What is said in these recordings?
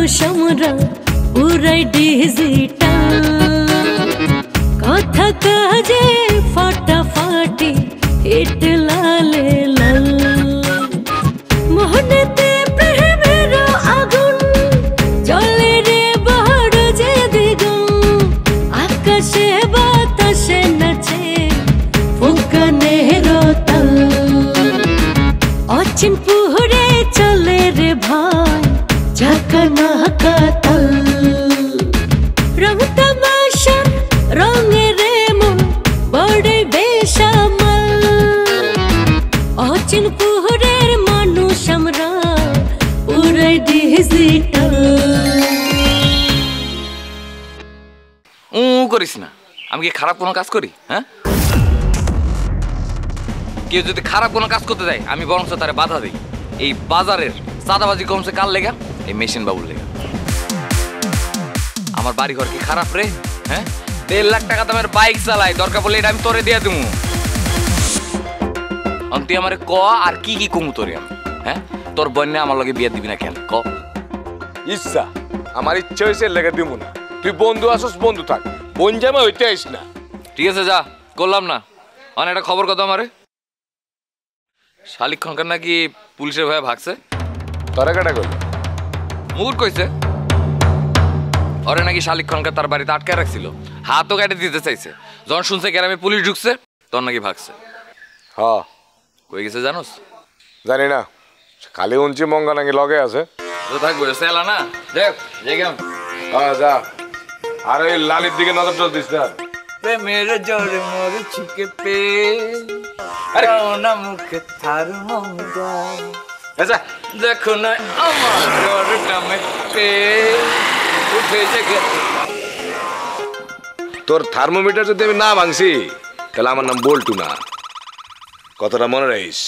মানুষ আমরা পুরাই ডিজিটাল, কথা কাজে ফাটাফাটি হিট লালে লাল। মোহনেতে প্রেমের আগুন জ্বলে রে বড় যে দ্বিগুণ, আকাশে বাতাসে নাচে ফুঁকানের তাল। অচিন পুহরে চলে রে ভাই ঝাঁকানা কাতাল, রং তামাশা রঙে রে মন বড় বেসামাল। অচিন পুহরের মানুষ আমরা পুরাই ডিজিটাল। করিস না, আমি কি খারাপ কোনো কাজ করি? হ্যাঁ, কেউ যদি খারাপ কোনো কাজ করতে যায় আমি বরঞ্চ তারে বাধা দিই। এই বাজারের চাঁদাবাজি কমছে কার লেগা? এই মেশিন বাবুর লেগা। আমার বাড়ি ঘর কি খারাপ রে? হ্যাঁ, 1.5 লাখ টাকা দামের বাইক চালাই, দরকার পড়লে এটা আমি তোরে দিয়ে দেবো। তুই আমার ক আর কি কি কমু তোরে আমি? হ্যাঁ, তোর বন্যা আমার লগে বিয়ে দিবি না কেন ক? ইচ্ছা আমার ইচ্ছা হয়েছে লেগে দিব না। তুই বন্ধু আসস, বন্ধু থাক, বোন জামা হইতে আইস না। ঠিক আছে যা, করলাম না। অনেক একটা খবর কথা আমারে, শালিক খনকার নাকি পুলিশের ভয়ে ভাগছে। তোরা কাটা করল? মুগুর কইছে ওরে নাকি শালিক খনকার তার বাড়িতে আটকায় রাখছিল, হাতও কেটে দিতে চাইছে। যখন শুনছে গ্রামে পুলিশ ঢুকছে তখন নাকি ভাগছে। হ্যাঁ, কই গেছে জানোস? জানি না, খালি উঞ্চি মঙ্গা নাকি লগে আছে। তো থাকবো সেলা না, দেখ যেগেম। হ্যাঁ যা, আর ওই লালির দিকে নজর টজ দিস না। মেরে জোরে মরে চিকে পে না মুখে থার মঙ্গা। আচ্ছা দেখো না আমার জোরটা মেপে উঠে জেগে। তোর থার্মোমিটার যদি আমি না ভাঙছি তাহলে আমার নাম বল্টু না, কথাটা মনে রাখিস।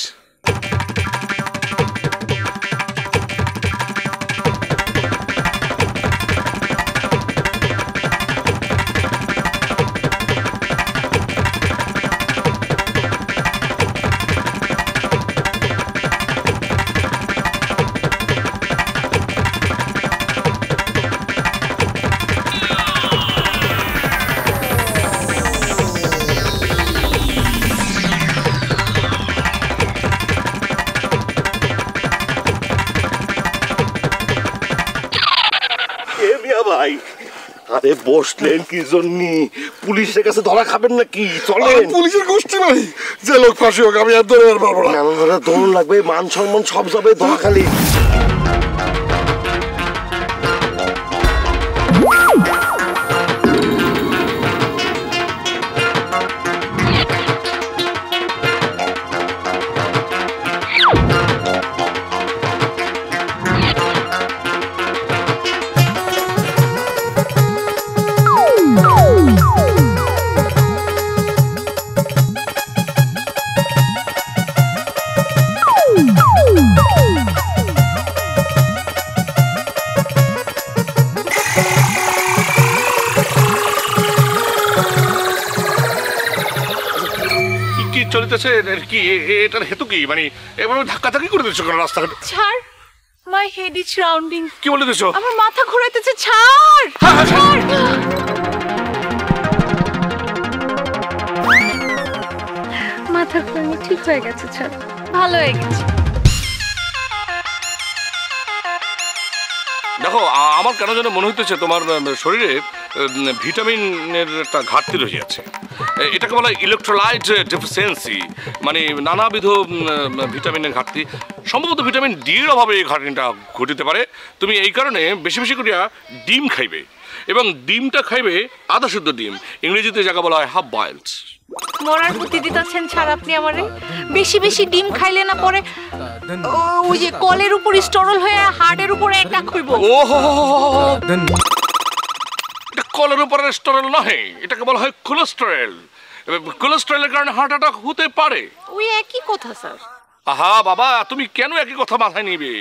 ভাই আরে বসলেন কি জন্য? পুলিশের কাছে ধরা খাবেন নাকি? চলেন। পুলিশের গোষ্ঠী নাই, যে লোক ফাঁসি হোক আমি আর ধরে পারবো না। দৌড় লাগবে, মান সম্মান সব যাবে ধরা খালি। চলিতেছে কি এটার হেতু কি? মানে এভাবে ধাক্কাধাক্কি করে দিচ্ছ কেন রাস্তাঘাটে? ছাড়, মাই হেড ইজ রাউন্ডিং। কি বলে দিচ্ছ? আমার মাথা ঘোরাইতেছে। ছাড় ছাড়। মাথা ঘোরানো ঠিক হয়ে গেছে। ছাড়, ভালো হয়ে গেছে। দেখো আমার কেন যেন মনে হইতেছে তোমার শরীরে ভিটামিনের একটা ঘাটতি রয়ে যাচ্ছে। এটাকে বলা হয় ইলেকট্রোলাইট ডেফিসিয়েন্সি, মানে নানাবিধ ভিটামিনের ঘাটতি। সম্ভবত ভিটামিন ডি এর অভাবে এই ঘাটতিটা ঘটিতে পারে। তুমি এই কারণে বেশি বেশি করিয়া ডিম খাইবে, এবং ডিমটা খাইবে আধা শুদ্ধ ডিম, ইংরেজিতে যাকে বলা হয় হাফ বয়েলড। মরার বুদ্ধি দিতেছেন ছাড় আপনি আমারে। বেশি বেশি ডিম খাইলে না পরে ওই যে কলের উপর স্টোরল হয়ে হার্টের উপরে অ্যাটাক হইব। ওহো, এটা কলের উপরে স্টোরল নয়, এটাকে বলা হয় কোলেস্টেরল। কোলেস্টেরলের কারণে হার্ট অ্যাটাক হতে পারে। ওই একই কথা স্যার। আহা বাবা, তুমি কেন একই কথা মাথায় নিবে?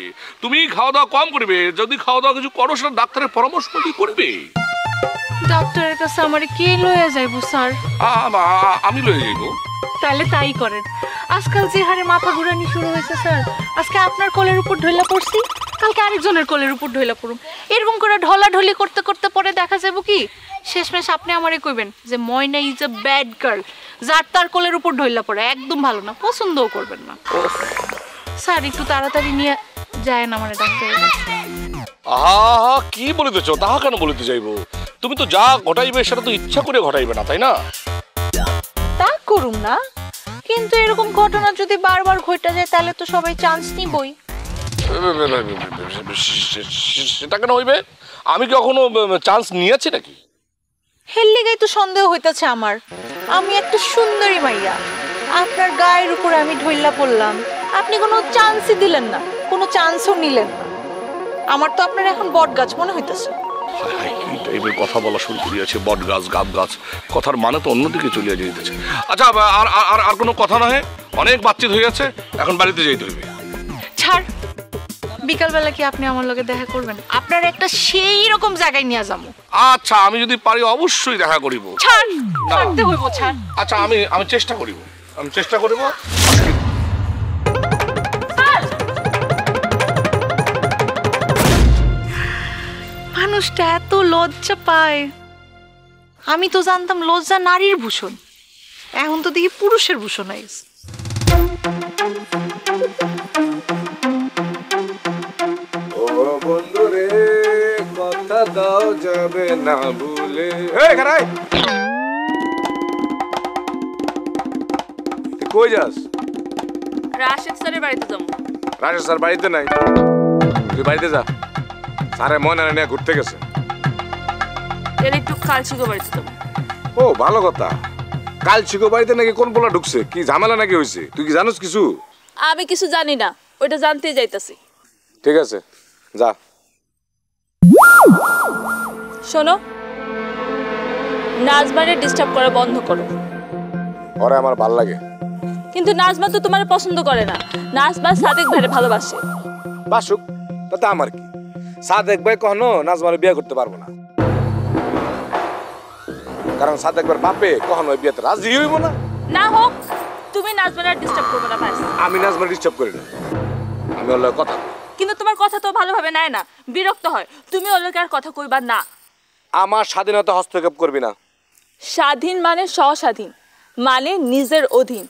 তুমি খাওয়া দাওয়া কম করবে, যদি খাওয়া দাওয়া কিছু করো সেটা ডাক্তারের পরামর্শ কি করবে। ডাক্তারের কাছে আমারে কে লয়ে যাইব স্যার? আমি লয়ে যাইব। তাহলে তাই করেন। আজকাল যে হারে মাথা ঘুরানি শুরু হয়েছে স্যার, আজকে আপনার কোলের উপর ঢইলা পড়ছি, কালকে আরেকজনের কোলের উপর ঢইলা পড়ুম, এরকম করে ঢলাঢলি করতে করতে পরে দেখা যাবো কি শেষমেশ আপনি আমারে কইবেন যে ময়না ইজ এ ব্যাড গার্ল, যার তার কোলের উপর ঢইলা পড়ে একদম ভালো না, পছন্দও করবেন না। স্যার একটু তাড়াতাড়ি নিয়ে যায় না আমার ডাক্তারের কাছে। আহা, কি বলিতেছ? তাহা কেন বলিতে যাইব? তুমি তো যা ঘটাইবে সেটা তো ইচ্ছা করে ঘটাইবে না, তাই না? তা করুম না, কিন্তু এরকম ঘটনা যদি বারবার ঘটে যায় তাহলে তো সবাই চান্স নিবই। সেটা কেন হইবে? আমি কি কখনো চান্স নিয়েছি নাকি? হেললিগাই তো সন্দেহ হইতেছে আমার। আমি একটা সুন্দরী মাইয়া, আপনার গায়ের উপরে আমি ঢইলা পড়লাম, আপনি কোনো চান্সই দিলেন না, কোনো চান্সও নিলেন না। আমার তো আপনার এখন বট গাছ মনে হইতেছে। কি টাইপের কথা বলা শুরু করিয়াছে, বট গাছ গাব গাছ, কথার মানে তো অন্যদিকে চলিয়া যাইতেছে। আচ্ছা, আর কোনো কথা নহে, অনেক বাতচিত হইয়াছে, এখন বাড়িতে যাইতে হইবে। ছাড়, বিকালবেলা কি আপনি আমার লগে দেখা করবেন? আপনার একটা সেই রকম জায়গায় নিয়ে যাবো। আচ্ছা, আমি যদি পারি অবশ্যই দেখা করিব। ছাড়, ছাড়তে হইব, ছাড়। আচ্ছা, আমি চেষ্টা করিব, আমি চেষ্টা করিব। মানুষটা এত লজ্জা পায়। আমি তো জানতাম লজ্জা নারীর ভূষণ, এখন তো দেখি পুরুষের ভূষণ হয়ে গেছে। বন্ধুরে কথা দাও যাবে না ভুলে। এই খারাই, তুই কই যাস? রাশেদ স্যারের বাড়িতে যাবো। রাশেদ স্যার বাড়িতে নাই, তুই বাড়িতে যা। স্যারে মনে নিয়ে ঘুরতে গেছে। এর একটু কালচিগো বাড়িতে যাবো। ও ভালো কথা। কাল চিকো বাড়িতে নাকি কোন পোলা ঢুকছে, কি ঝামেলা নাকি হয়েছে? তুই কি জানোস কিছু? আমি কিছু জানি না, ওইটা জানতেই যাইতাছি। ঠিক আছে, যা। শোনো, নাজমারে ডিস্টার্ব করা বন্ধ করো। ওরে আমার ভাল লাগে, কিন্তু নাজমা তো তোমার পছন্দ করে না। নাজমা সাদেক ভাইরে ভালোবাসে। বাসুক, তাতে আমার কি? সাদেক ভাই কখনো নাজমারে বিয়ে করতে পারবো না, কারণ সাদেক ভাইয়ের বাপে কখনো ওই বিয়েতে রাজি হইব না। না হোক, তুমি নাজমারে ডিস্টার্ব করবে না ব্যাস। আমি নাজমারে ডিস্টার্ব করি না, আমি ওর লগে কথা কই। কিন্তু তোমার কথা তো ভালোভাবে নেয় না, বিরক্ত হয়। তুমি ওর লগে আর কথা কইবা না। আমার স্বাধীনতা হস্তক্ষেপ করবি না। স্বাধীন মানে স্বস্বাধীন, মানে নিজের অধীন।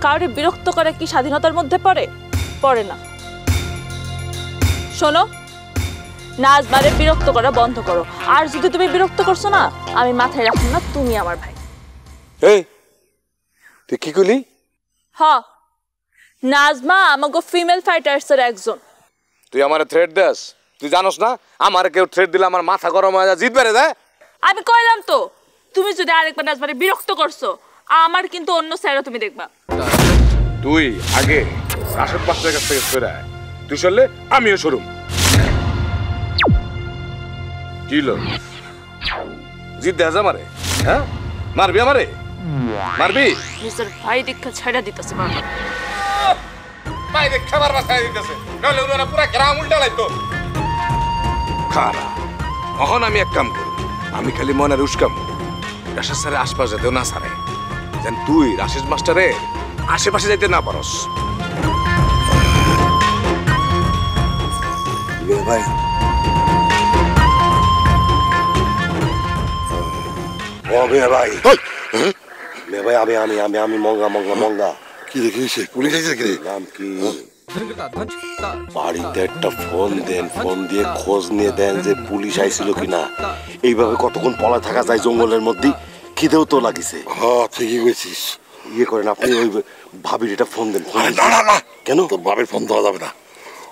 কাউরে বিরক্ত করা কি স্বাধীনতার মধ্যে পড়ে? পড়ে না। শোনো, নাজমারে বিরক্ত করা বন্ধ করো। আর যদি তুমি বিরক্ত করছো না, আমি মাথায় রাখুন না তুমি আমার ভাই। এই তুই কি কইলি? হ, নাজমা আমাগো ফিমেল ফাইটার্সের একজন। তুই আমারে থ্রেট দেস? তুই জানোস না আমার কেউ থ্রেট দিলে আমার মাথা গরম হয়ে যায়, জিত বেড়ে দেয়। আমি কইলাম তো, তুমি যদি আরেকবার নাজমারে বিরক্ত করছো, আমার কিন্তু অন্য স্যারও তুমি দেখবা। তুই আগে রাশেদ মাস্টারের কাছ থেকে সরে আয়, তুই সরলে আমিও সরুম। কি হলো? জিত দেয় আমারে? হ্যাঁ, মারবি আমারে? মারবি? নিজের ভাই দীক্ষা ছাড়া দিতেছে বারবার। ভাই দীক্ষা বারবার ছাড়া দিতেছে, নইলে ওরা পুরো গ্রাম উল্টা লাইতো। খারা, এখন আমি এক কাম করব, আমি খালি মনের উস্কাম রাশেদ স্যারের আশপাশ যেতেও না সারে, যেন তুই রাশেদ মাস্টারের আশেপাশে যাইতে না পারস। ভাই ও ভাই ভাই আমি আমি আমি আমি মঙ্গা মঙ্গা মঙ্গা কি দেখিস? পুলিশ এসেছে কি? নাম কি? বাড়িতে একটা ফোন দেন, ফোন দিয়ে খোঁজ নিয়ে দেন যে পুলিশ আইছিল কিনা। এইভাবে কতক্ষণ পলা থাকা যায় জঙ্গলের মধ্যে, খিদেও তো লাগিছে। হ্যাঁ ঠিকই বলছিস। ইয়ে করেন আপনি, ওই ভাবির এটা ফোন দেন। না না না, কেন? তোর বাবার ফোন দেওয়া যাবে না।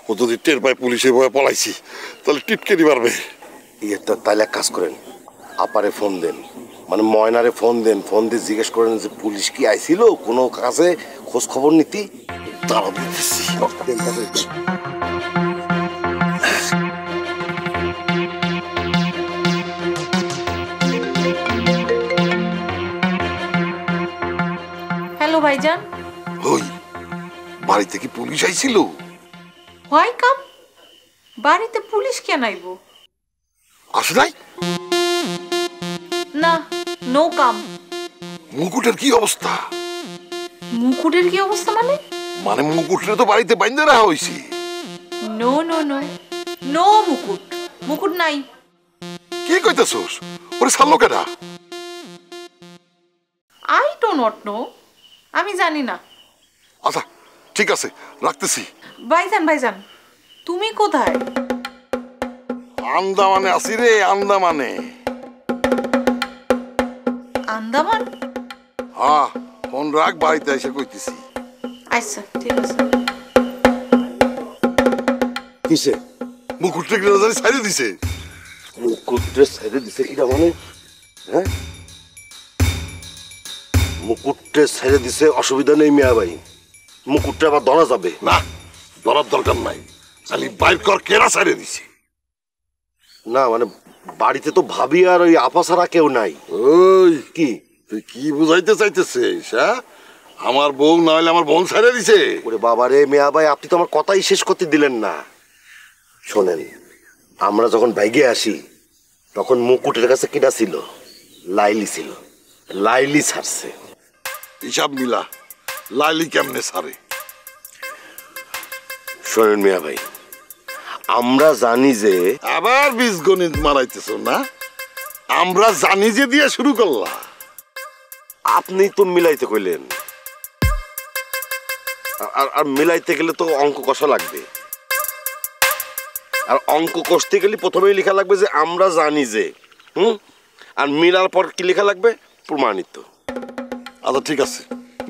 ও যদি টের পায় পুলিশের ভয়ে পলাইছি, তাহলে টিটকেরি পারবে। ইয়ে তাইলে এক কাজ করেন, আপারে ফোন দেন, মানে ময়নারে ফোন দেন। ফোন দিয়ে জিজ্ঞেস করেন যে পুলিশ কি আইছিল কোনো কাছে খোঁজ খবর নিতি। তারা দিতেছি। হ্যালো ভাইজান। ওই বাড়িতে কি পুলিশ আইছিল? হোয়াই কাম? বাড়িতে পুলিশ কেন আইব? আসে নাই? না, নো কাম। মুকুটের কি অবস্থা? মুকুটের কি অবস্থা মানে? মানে মুকুটের তো বাড়িতে বাইন্ধে রাখা হয়েছে। নো নো নো নো মুকুট, মুকুট নাই। কি কইতেছস? ওরে ছাড়লো কেডা? আই ডো নট নো, আমি জানি না। আচ্ছা ঠিক আছে, রাখতেছি। ভাইজান ভাইজান, তুমি কোথায়? আন্দামানে আছি রে, আন্দামানে। আন্দামান? হ্যাঁ, ফোন রাখ, বাড়িতে এসে কইতেছি। আচ্ছা ঠিক আছে। কিসে? মুকুটটা কি রাজানি ছাইড়ে দিছে? মুকুটটা ছেড়ে দিছে কিনা মানে? হ্যাঁ, মুকুটটা ছেড়ে দিছে, অসুবিধা নেই মিয়া ভাই। মুকুটটা আবার ধরা যাবে না, ধরার দরকার নাই, খালি বাইর কর কেরা ছাইড়ে দিছে। না মানে বাড়িতে তো ভাবি আর ওই আপা ছাড়া কেউ নাই। ওই কি তুই কি বুঝাইতে চাইতেছিস? হ্যাঁ, আমার বউ না হলে আমার বোন ছাইড়ে দিছে? ওরে বাবা রে মিয়া ভাই, আপনি তো আমার কথাই শেষ করতে দিলেন না। শোনেন, আমরা যখন বাইকে আসি তখন মুকুটের কাছে কিনা ছিল? লাইলি ছিল। লাইলি ছাড়ছে। হিসাব মিলা, লাইলি কেমনে ছাড়ে? শোনেন মিয়া ভাই, আমরা জানি যে আবার বীজগণিত মারাইতেছ না? আমরা জানি যে দিয়ে শুরু করলা। আপনি তো মিলাইতে কইলেন, আর মিলাইতে গেলে তো অঙ্ক কষা লাগবে। আর অঙ্ক কষতে গেলে প্রথমেই লেখা লাগবে যে আমরা জানি যে, আর মিলার পর কি লেখা লাগবে? প্রমাণিত। আচ্ছা ঠিক আছে,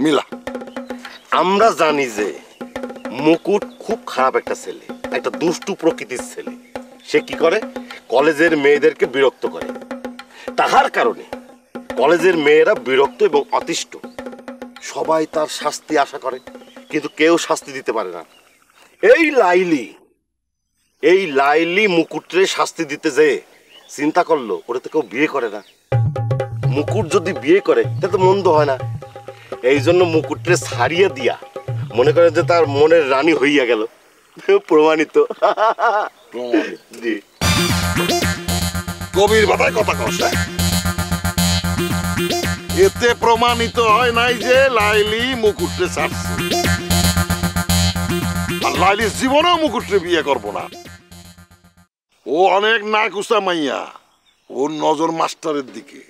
মিলা। আমরা জানি যে মুকুট খুব খারাপ একটা ছেলে, একটা দুষ্টু প্রকৃতির ছেলে। সে কি করে? কলেজের মেয়েদেরকে বিরক্ত করে। তাহার কারণে কলেজের মেয়েরা বিরক্ত এবং অতিষ্ঠ। সবাই তার শাস্তি আশা করে, কিন্তু কেউ শাস্তি দিতে পারে না। এই লাইলি মুকুটরে শাস্তি দিতে যে চিন্তা করলো, ওরা তো কেউ বিয়ে করে না। মুকুট যদি বিয়ে করে তাহলে তো মন্দ হয় না। এই জন্য মুকুটরে ছাড়িয়ে দিয়া মনে করে যে তার মনের রানী হইয়া গেল। প্রমাণিত। জি, কবির বাধায় কথা কস। এতে প্রমাণিত হয় নাই যে লাইলি মুকুটরে ছাড়ছে। আর লাইলি জীবনেও মুকুটরে বিয়ে করবো না। ও অনেক না কুসা মাইয়া, ওর নজর মাস্টারের দিকে।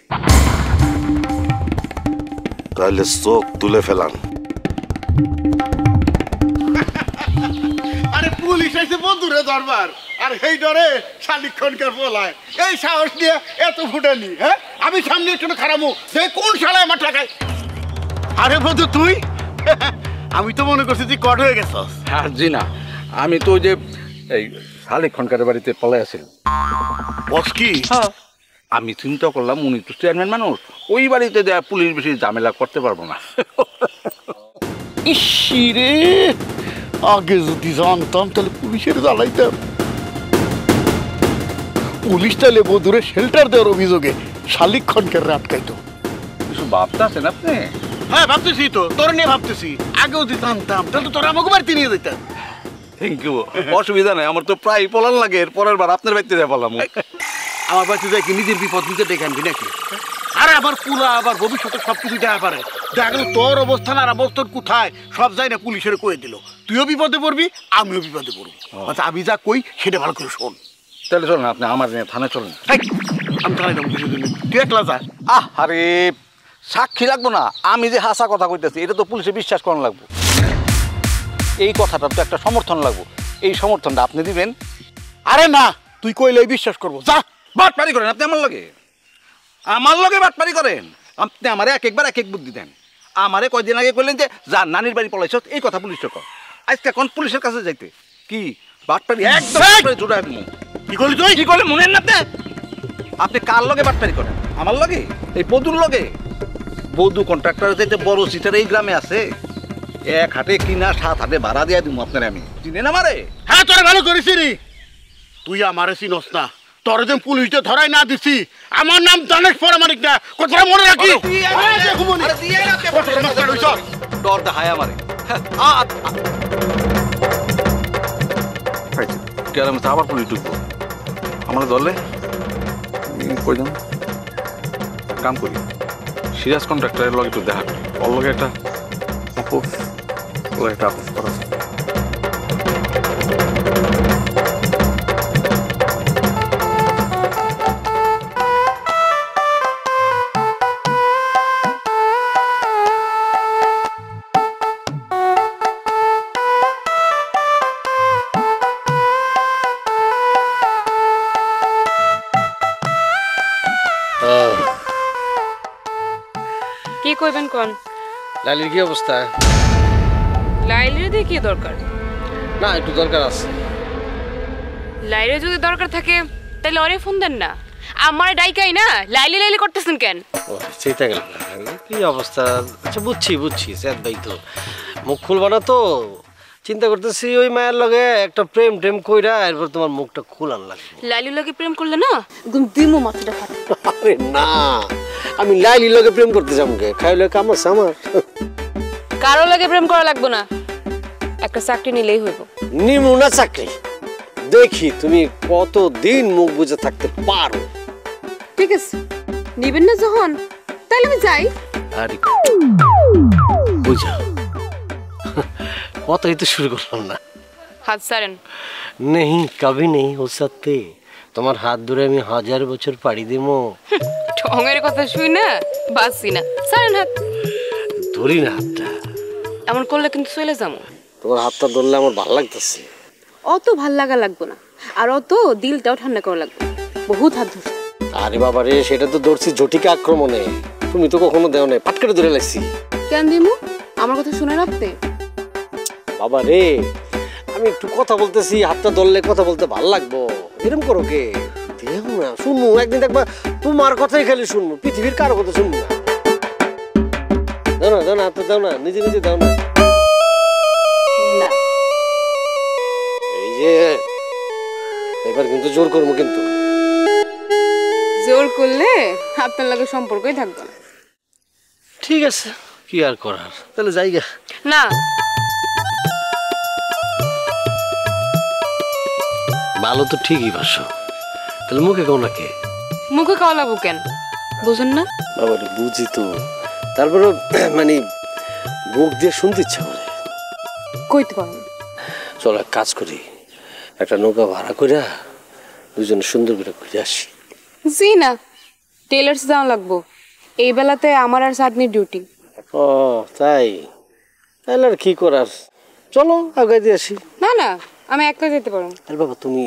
তাহলে চোখ তুলে ফেলান। আরে পুলিশ এসে বন্ধুরে দরবার, আর সেই ডরে শালিক্ষণকার বলায় এই সাহস নিয়ে এত ফুটানি। হ্যাঁ, আমি সামনে একটু খারাপু যে কোন শালায় আমার টাকায়। আরে বন্ধু তুই, আমি তো মনে করছি তুই কট হয়ে গেছস। হ্যাঁ জি না, আমি তো ওই যে এই শালিক্ষণকারের বাড়িতে পলাই আছি। বস কি? আমি চিন্তা করলাম উনি তো চেয়ারম্যান মানুষ, ওই বাড়িতে দেয়া পুলিশ বেশি ঝামেলা করতে পারবো না। ইসিরে, আগে যদি জানতাম তাহলে পুলিশের জ্বালাইতাম। পুলিশ তাহলে বধুরে শেল্টার দেওয়ার অভিযোগে শালিক্ষণকে আটকাইতো। কিছু ভাবতে আছেন আপনি? হ্যাঁ ভাবতেছি তো, তোর নিয়ে ভাবতেছি। আগেও যদি জানতাম তাহলে তো তোরা আমাকে বাড়িতে নিয়ে যেতাম। থ্যাংক ইউ, অসুবিধা নাই, আমার তো প্রায় পলান লাগে। এর পরের বার আপনার বাড়িতে যাই পলাম। আমার বাড়িতে যাই কি নিজের বিপদ নিজে ডেকে আনবি নাকি? আরে আবার পুরা আবার ভবিষ্যতে সবকিছু দেখা পারে। দেখা গেল তোর অবস্থান আর অবস্থান কোথায় সব যাই না পুলিশের কয়ে দিল। তুইও বিপদে পড়বি, আমিও বিপদে পড়বো। আচ্ছা আমি যা কই সেটা ভালো করে শোন। তাহলে চলেন, আপনি আমার নিয়ে থানায় চলেন। আমি থানায় যাবো কিছুদিন, তুই একলা যা। আরে সাক্ষী লাগবো না, আমি যে হাসা কথা কইতেছি এটা তো পুলিশে বিশ্বাস করানো লাগবো। এই কথাটা তো একটা সমর্থন লাগবো, এই সমর্থনটা আপনি দিবেন। আরে না, তুই কইলে বিশ্বাস করবো। যা, বাটপারি করেন আপনি আমার লগে বাটপারি করেন। আপনি আমারে এক একবার এক এক বুদ্ধি দেন। আমারে কয়দিন আগে কইলেন যে যা নানির বাড়ি পলাইছ, এই কথা পুলিশে কর। আজকে কোন পুলিশের কাছে যাইতে কি বাটপারি একদম জোড়ায় কি করলি তুই? কি করলে মনে না? আপনি কার লগে বাটপারি করেন? আমার লগে, এই বধুর লগে। বধু কন্ট্রাক্টর যাইতে বড় সিটার এই গ্রামে আছে। এক হাটে কিনা 7 হাটে ভাড়া দিয়া দিব আপনার। আমি চিনেন আমারে? হ্যাঁ তোরা ভালো করেছি রে। তুই আমারে চিনস না, তোর যে পুলিশে ধরাই না দিছি। আমার নাম দানেশ পরামানিক না, কথা মনে রাখি। ডর দেখায় আমারে। কেন আবার পুলিশ ঢুকবো? আমার ধরলে কই যান কাম করি। সিরাজ কন্ট্রাক্টরের লগে একটু দেখা করি, ওর লগে একটা আপোষ করা। কইবেন কোন? লাইলির কি অবস্থা? লাইলির দিয়ে কি দরকার? না একটু দরকার আছে। লাইলির যদি দরকার থাকে তাহলে ওরে ফোন দেন না। আমার ডাইকাই না লাইলি লাইলি করতেছেন কেন? ও চিন্তা গেল কি অবস্থা। আচ্ছা বুঝছি স্যাদ ভাই তো মুখ খুলবা না তো চিন্তা করতেছি ওই মায়ের লগে একটা প্রেম টেম কইরা এরপর তোমার মুখটা খুলান লাগবে। লাইলির লগে প্রেম করলে না একদম দিমু মাথাটা ফাটে। আরে না আমি লাইলির লগে প্রেম করতে যাবো কে? খাইলে কাম আছে আমার? কারো লগে প্রেম করা লাগবে না, একটা চাকরি নিলেই হইব। নিমু না চাকরি, দেখি তুমি কতদিন মুখ বুঝে থাকতে পারো। ঠিক আছে নিবেন না যখন তাহলে আমি যাই। আরে বুঝা কথাই তো শুরু করলাম না। হাত ছাড়েন। নেই কবি নেই হো सकते, তোমার হাত ধরে আমি 1000 বছর পাড়ি দেবো। ঠঙের কথা শুই না বাসি না, ছাড়েন হাত। ধরি না হাতটা, এমন করলে কিন্তু চলে যাবো। তোমার হাতটা ধরলে আমার ভালো লাগতেছে। অত ভাল লাগা লাগবে না, আর অত দিলটাও ঠান্ডা করা লাগবে। বহুত হাত ধরছে। আরে বাবা রে, সেটা তো ধরছি জটিকা আক্রমণে, তুমি তো কখনো দেও না, পাট করে ধরে লাগছি। কেন দিমু? আমার কথা শুনে রাখতে। বাবা রে আমি একটু কথা বলতেছি, হাতটা ধরলে কথা বলতে ভালো লাগবো, এরকম করো কে? দেও না, শুনবো একদিন দেখবা তোমার কথাই খালি শুনবো, পৃথিবীর কারো কথা শুনবো না। দাও না দাও না, হাতটা দাও না, নিজে নিজে দাও না। এই যে এবার কিন্তু জোর করবো, কিন্তু জোর করলে আপনার লগে সম্পর্কই থাকবে না। ঠিক আছে কি আর করার, তাহলে যাইগা। না ভালো তো ঠিকই বাসো, তাহলে মুখে কেউ নাকি? মুখে খাওয়া লাগবো কেন, বুঝুন না? বাবা বুঝি তো, তারপরে মানে মুখ দিয়ে শুনতে ইচ্ছা করে। কইতে পারো? চলো এক কাজ করি, একটা নৌকা ভাড়া কইরা দুজনে সুন্দর করে ঘুরে আসি। জি না, টেলার্স যাওয়া লাগবো এই বেলাতে, আমার আর চাঁদনির ডিউটি। ও তাই, তাহলে আর কি করার, চলো আগে দিয়ে আসি। না না আমি একলা যেতে পারবো। আরে বাবা তুমি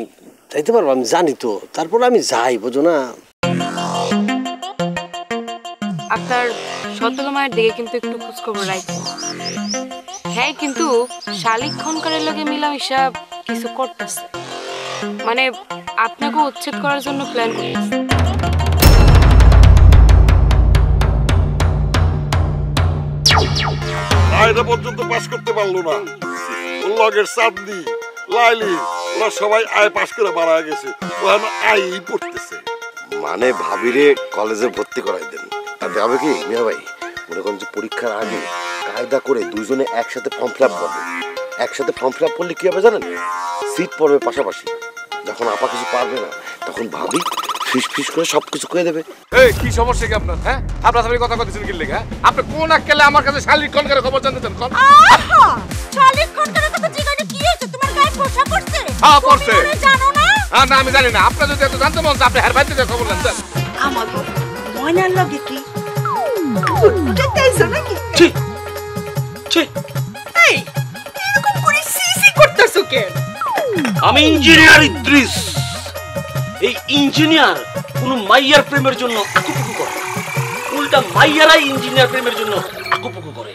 যাইতে পারবো আমি জানি তো, তারপর আমি যাই, বোঝো না? আপনার শতল মায়ের দিকে কিন্তু একটু খোঁজখবর রাখবো। হ্যাঁ কিন্তু শালিক খনকারের লগে মিলামিশা কিছু করতেছে, মানে আপনাকে উচ্ছেদ করার জন্য প্ল্যান করতেছে। আয়টা পর্যন্ত পাস করতে পারলো না, লগের চাঁদনি লাইলি ওরা সবাই আয় পাস করে মারা গেছে, ওখানে আয়ই পড়তেছে। মানে ভাবিরে কলেজে ভর্তি করাই দেন, তাতে হবে কি মিয়া ভাই, মনে করেন যে পরীক্ষার আগে কায়দা করে দুইজনে একসাথে ফর্ম ফিল আপ করবে। একসাথে ফর্ম ফিল আপ করলে কি হবে জানেন? সিট পড়বে পাশাপাশি, যখন আপা কিছু পারবে না তখন ভাবি ফিস ফিস করে সবকিছু করে দেবে। এই কি সমস্যা কি আপনার? হ্যাঁ আপনার সাথে কথা কইতেছেন কি লাগা? আপনি কোন আক্কেলে আমার কাছে শালিক খনকারের খবর জানতে চান? কোন আহা শালিক খনকারের কথা জিজ্ঞাসা কি হয়েছে? তোমার গায়ে পোশাক পড়ছে? হ্যাঁ পড়ছে। তুমি জানো না? না আমি জানি না, আপনি যদি এত জানতে মন চায় আপনি হের ভাইতে খবর নেন। আমার ময়নার লগে কি উঠেইছো নাকি? ঠিক ঠিক এই এরকম করে সিসি করতেছো কেন? আমি ইঞ্জিনিয়ার ইদ্রিস, এই ইঞ্জিনিয়ার কোনো মাইয়ার প্রেমের জন্য আকুপুকু করে, উল্টা মাইয়ারাই ইঞ্জিনিয়ার প্রেমের জন্য আকুপুকু করে।